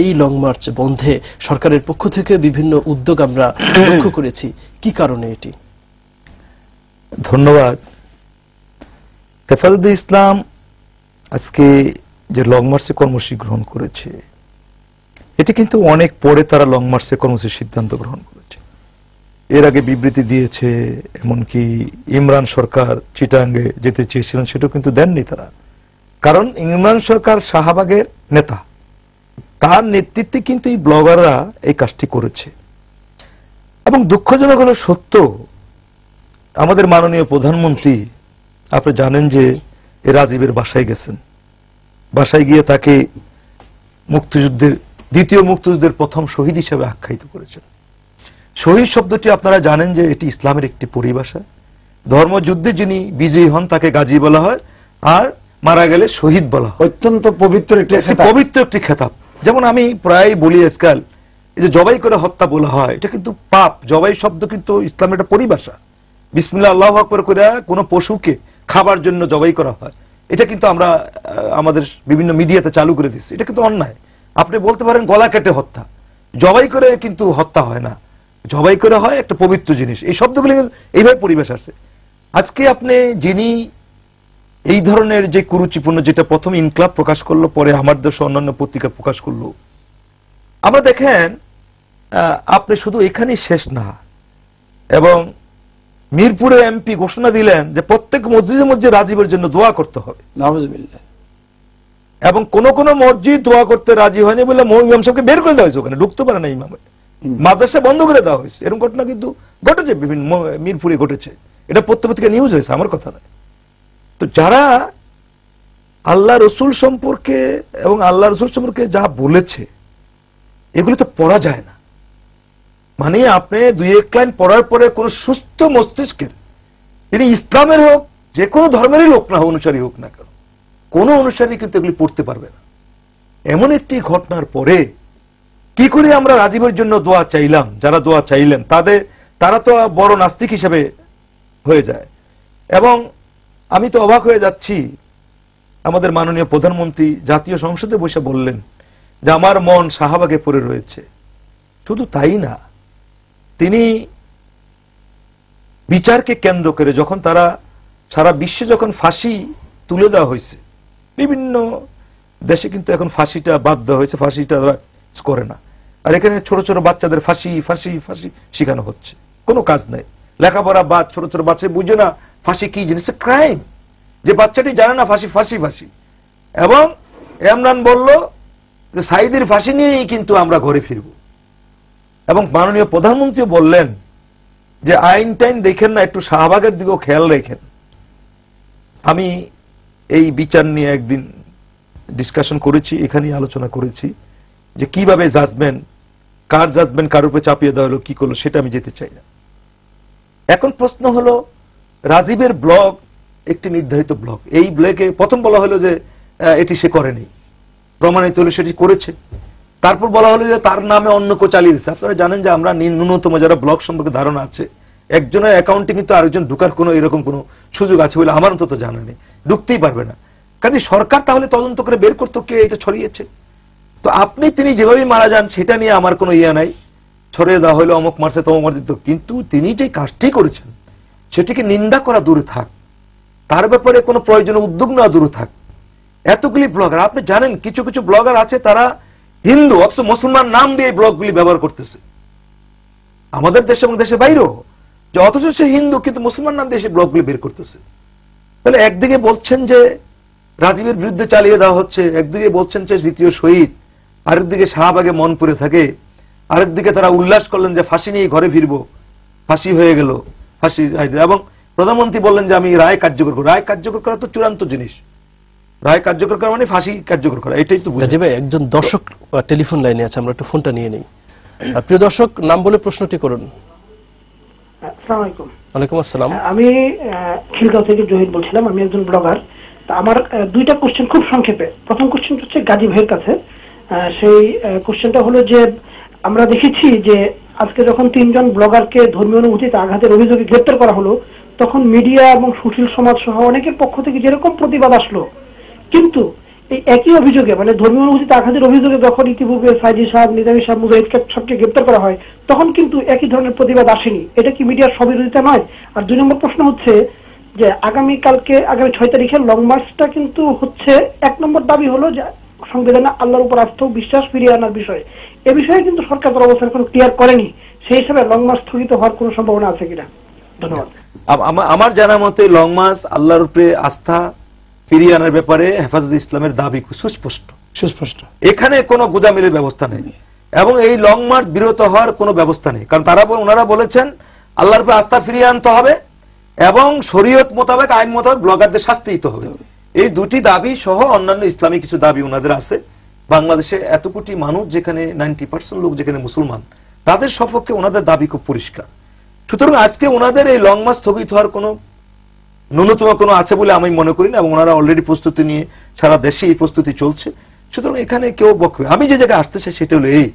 এই long March বন্ধে সরকারের পক্ষ থেকে বিভিন্ন উদ্যোগ আমরা লক্ষ্য করেছি, কি কারণে এটি? ধন্যবাদ। হেফাজতে ইসলাম আজকে যে লং মার্চে কর্মসূচি গ্রহণ করেছে, এটি কিন্তু অনেক পরে তারা লং মার্চে কর্মসূচির সিদ্ধান্ত গ্রহণ করেছে। এর আগে বিবৃতি দিয়েছে, এমনকি ইমরান সরকার চিটাঙ্গে যেতে চেয়েছিলেন সেটাও কিন্তু দেননি তারা, কারণ ইমরান সরকার শাহবাগের নেতা, তার নেতৃত্বে কিন্তু এই ব্লগাররা এই কাজটি করেছে। এবং দুঃখজনক হলো সত্য, আমাদের মাননীয় প্রধানমন্ত্রী আপনি জানেন যে রাজীবের বাসায় গেছেন, বাসায় গিয়ে তাকে মুক্তিযুদ্ধের দ্বিতীয় মুক্তিযুদ্ধের প্রথম শহীদ হিসেবে আখ্যায়িত করেছেন। শহীদ শব্দটি আপনারা জানেন যে এটি ইসলামের একটি পরিভাষা। ধর্মযুদ্ধে যিনি বিজয়ী হন তাকে গাজী বলা হয়, আর মারা গেলে শহীদ বলা হয়। অত্যন্ত পবিত্র একটি খেতাব। যেমন আমি প্রায় বলি আজকাল, এই যে জবাই করে হত্যা বলা হয়, এটা কিন্তু পাপ। জবাই শব্দ কিন্তু ইসলামের একটা পরিভাষা। বিসমিল্লাহ আল্লাহু আকবার করে কোনো পশুকে খাবার জন্য জবাই করা হয়, এটা কিন্তু আমরা আমাদের বিভিন্ন মিডিয়াতে চালু করে দিচ্ছি, এটা কিন্তু অন্যায়। আপনি বলতে পারেন গলা কেটে হত্যা, জবাই করে কিন্তু হত্যা হয় না, জবাই করে হয় একটা পবিত্র জিনিস। এই শব্দগুলি এইভাবে পরিবেশ আছে। আজকে আপনি যিনি এই ধরনের যে কুরুচিপূর্ণ, যেটা প্রথম ইনকলাব প্রকাশ করলো, পরে আমার দেশ অন্যান্য পত্রিকা প্রকাশ করলো, আমরা দেখেন আপনি শুধু এখানেই শেষ না, এবং মিরপুরে এমপি ঘোষণা দিলেন যে প্রত্যেক মসজিদে মসজিদে রাজীবের জন্য দোয়া করতে হবে। এবং কোন কোন মসজিদ দোয়া করতে রাজি হয়নি বলে ইমাম সাহেবকে বের করে দেওয়া হয়েছে, ওখানে ঢুকতে পারে না ইমাম, মাদ্রাসা বন্ধ করে দেওয়া হয়েছে। এরকম ঘটনা কিন্তু ঘটেছে, বিভিন্ন মিরপুরে ঘটেছে, এটা পত্রিকা নিউজ হয়েছে, আমার কথা নয়। তো যারা আল্লাহ রসুল সম্পর্কে এবং আল্লাহ রসুল সম্পর্কে যা বলেছে, এগুলো তো পড়া যায় না। মানে আপনি দুই এক লাইন পড়ার পরে কোন সুস্থ মস্তিষ্কের, তিনি ইসলামের হোক যে কোনো ধর্মেরই লোক না অনুসারী হোক না কেন, কোন অনুসারী কিন্তু এগুলি পড়তে পারবে না। এমন একটি ঘটনার পরে কি করে আমরা রাজীবের জন্য দোয়া চাইলাম? যারা দোয়া চাইলেন তারা তো বড় নাস্তিক হিসেবে হয়ে যায়। এবং আমি তো অবাক হয়ে যাচ্ছি, আমাদের মাননীয় প্রধানমন্ত্রী জাতীয় সংসদে বসে বললেন যে আমার মন শাহবাগে পড়ে রয়েছে। শুধু তাই না, তিনি বিচারকে কেন্দ্র করে যখন তারা সারা বিশ্বে যখন ফাঁসি তুলে দেওয়া হয়েছে, বিভিন্ন দেশে কিন্তু এখন ফাঁসিটা বাদ দেওয়া হয়েছে, ফাঁসিটা করে না। আর এখানে ছোট ছোট বাচ্চাদের ফাঁসি ফাঁসি ফাঁসি শেখানো হচ্ছে, কোনো কাজ নাই, লেখাপড়া বাদ, ছোট ছোট বাচ্চা বুঝে না ফাঁসি কি জিনিস, ক্রাইম। যে বাচ্চাটি জানে না ফাঁসি ফাঁসি ফাঁসি। এবং ইমরান বলল যে সাইদের ফাঁসি নিয়েই কিন্তু আমরা ঘরে ফিরব। এবং মাননীয় প্রধানমন্ত্রী বললেন যে আইন টাইন দেখেন না, একটু শাহবাগের দিকেও খেয়াল রেখেন। আমি এই বিচার নিয়ে একদিন ডিসকাশন করেছি, এখানেই আলোচনা করেছি যে কিভাবে জাজমেন্ট, কার জাজমেন্ট কার উপরে চাপিয়ে দেওয়া হলো, কি করলো, সেটা আমি যেতে চাই না। এখন প্রশ্ন হলো, রাজীবের ব্লগ একটি নির্ধারিত ব্লগ, এই ব্লগে প্রথম বলা হলো যে এটি সে করেনি, প্রমাণিত হলো সেটি করেছে। তারপর বলা হলো যে তার নামে অন্য কেউ চালিয়ে দিচ্ছে। আপনারা জানেন যে আমরা ন্যূনতম যারা ব্লগ সম্পর্কে ধারণা আছে, একজনের অ্যাকাউন্টে কিন্তু আরেকজন ঢুকার কোনো এরকম কোনো সুযোগ আছে বলে আমার অন্তত জানা নেই, ঢুকতেই পারবে না। কাজে সরকার তাহলে তদন্ত করে বের করতো কে এটা ছড়িয়েছে। তো তিনি যেভাবে মারা যান সেটা নিয়ে আমার কোনো ইয়া নাই, ছড়িয়ে দেওয়া হলো অমুক মারছে তমুক মারছে, কিন্তু তিনি যে কাজটি করেছেন সেটিকে নিন্দা করা দূরে থাক, তার ব্যাপারে কোনো প্রয়োজনীয় উদ্যোগ নেওয়া দূরে থাক। এতগুলি ব্লগার, আপনি জানেন কিছু কিছু ব্লগার আছে তারা হিন্দু অথচ মুসলমান নাম দিয়ে ব্লগগুলি ব্যবহার করতেছে, আমাদের দেশে এবং দেশের বাইরেও, যে অথচ সে হিন্দু কিন্তু মুসলমান নাম দিয়ে সে ব্লগগুলি বের করতেছে। তাহলে একদিকে বলছেন যে রাজীবের বিরুদ্ধে চালিয়ে দেওয়া হচ্ছে, একদিকে বলছেন যে দ্বিতীয় শহীদ, আরেকদিকে শাহবাগে মন পড়ে থাকে, আরেকদিকে তারা উল্লাস করলেন যে ফাঁসি নিয়ে ঘরে ফিরবো, ফাঁসি হয়ে গেল, ফাঁসি। এবং প্রধানমন্ত্রী বললেন যে আমি রায় কার্যকর করব। রায় কার্যকর করা তো চূড়ান্ত জিনিস, রায় কার্যকর করা মানে ফাঁসি কার্যকর করা, এটাই তো বুঝি। ভাই একজন দর্শক টেলিফোন লাইনে আছে, আমরা একটু ফোনটা নিয়ে নেই। প্রিয় দর্শক, নাম বলে প্রশ্নটি করুন। আসসালামু আলাইকুম। ওয়ালাইকুম আসসালাম। আমি খিলগাঁও থেকে জহির বলছিলাম, আমি একজন ব্লগার। আমার দুইটা কোশ্চেন খুব সংক্ষেপে। প্রথম কোশ্চেন হচ্ছে গাজী ভাইয়ের কাছে। সেই কোশ্চেনটা হলো যে আমরা দেখেছি যে আজকে যখন 3 জন ব্লগারকে ধর্মীয় অনুভূতিতে আঘাতের অভিযোগে গ্রেপ্তার করা হলো, তখন মিডিয়া এবং সুশীল সমাজ সহ অনেকের পক্ষ থেকে যেরকম প্রতিবাদ আসলো, কিন্তু এই একই অভিযোগে মানে ধর্মীয় অনুভূতিতে আঘাতের অভিযোগে যখন ইতিপূর্বে সাইদি সাহেব, নিজামী সাহেব, মুজাহিদকে সবকে গ্রেপ্তার করা হয় তখন কিন্তু একই ধরনের প্রতিবাদ আসেনি। এটা কি মিডিয়ার স্ববিরোধিতা নয়? আর 2 নম্বর প্রশ্ন হচ্ছে যে আগামী 6 তারিখে লং মার্চটা কিন্তু হচ্ছে 1 নম্বর দাবি হলো যে সংবিধানে আল্লাহর উপর আস্থা ও বিশ্বাস ফিরিয়ে আনার বিষয়। এ বিষয়ে কিন্তু সরকার তার অবস্থান কোনো ক্লিয়ার করেনি। সেই হিসাবে লং মার্চ স্থগিত হওয়ার কোনো সম্ভাবনা আছে কিনা? ধন্যবাদ। আমার জানা মতে লং মার্চ আল্লাহর উপরে আস্থা ফিরিয়ে আনার ব্যাপারে হেফাজতে ইসলামের দাবি সুস্পষ্ট। এখানে কোনো গোজামিলের ব্যবস্থা নেই এবং এই লং মার্চ বিরত হওয়ার কোনো ব্যবস্থা নেই, কারণ ওনারা বলেছেন আল্লাহর উপরে আস্থা ফিরিয়ে আনতে হবে এবং শরীয়ত মোতাবেক, আইন মোতাবেক ব্লগারদের শাস্তি দিতে হবে। এই দুটি দাবি সহ অন্যান্য ইসলামী কিছু দাবি ওনাদের আছে। বাংলাদেশে এত কোটি মানুষ, যেখানে 90% লোক যেখানে মুসলমান, তাদের সপক্ষে ওনাদের দাবি খুব পরিষ্কার। সুতরাং আজকে ওনাদের এই লং মার্চ স্থগিত হওয়ার কোনো ন্যূনতম কোনো আছে বলে আমি মনে করি না, এবং ওনারা অলরেডি প্রস্তুতি নিয়ে সারা দেশে এই প্রস্তুতি চলছে। সুতরাং এখানে কেউ বকবে। আমি যে জায়গায় আসতে চাই সেটা হলো এই